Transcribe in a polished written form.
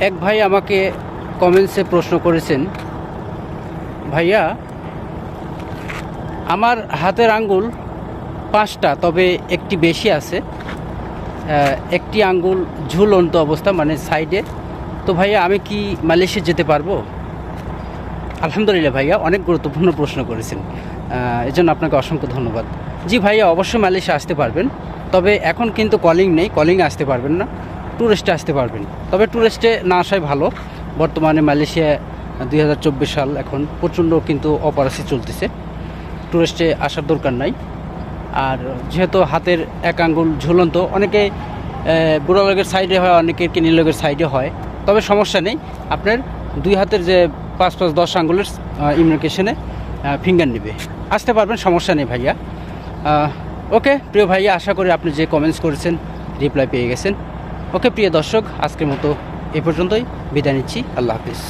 এক ভাই আমাকে কমেন্টসে প্রশ্ন করেছেন, ভাইয়া আমার হাতের আঙ্গুল 5টা, তবে একটি বেশি আছে, একটি আঙ্গুল ঝুলন্ত অবস্থা মানে সাইডে। তো ভাইয়া আমি কি মালয়েশিয়া যেতে পারবো? আলহামদুলিল্লাহ ভাইয়া, অনেক গুরুত্বপূর্ণ প্রশ্ন করেছেন, এজন্য আপনাকে অসংখ্য ধন্যবাদ। জি ভাইয়া, অবশ্যই মালয়েশিয়া আসতে পারবেন, তবে এখন কিন্তু কলিং নেই, কলিংয়ে আসতে পারবেন না, ট্যুরিস্টে আসতে পারবেন। তবে ট্যুরিস্টে না আসাই ভালো। বর্তমানে মালয়েশিয়া 2024 সাল, এখন প্রচণ্ড কিন্তু অপারেশন চলতেছে, ট্যুরিস্টে আসার দরকার নাই। আর যেহেতু হাতের এক আঙ্গুল ঝুলন্ত, অনেকে বুড়ো লোকের সাইডে হয়, অনেকের কিনি লোকের সাইডে হয়, তবে সমস্যা নেই। আপনার 2 হাতের যে 5-5-10 আঙ্গুলের ইমিউনিকেশনে ফিঙ্গার নেবে, আসতে পারবেন, সমস্যা নেই ভাইয়া। ওকে প্রিয় ভাইয়া, আশা করি আপনি যে কমেন্টস করেছেন রিপ্লাই পেয়ে গেছেন। ওকে প্রিয় দর্শক, আজকের মতো এ পর্যন্তই, বিদায় নিচ্ছি। আল্লাহ হাফিজ।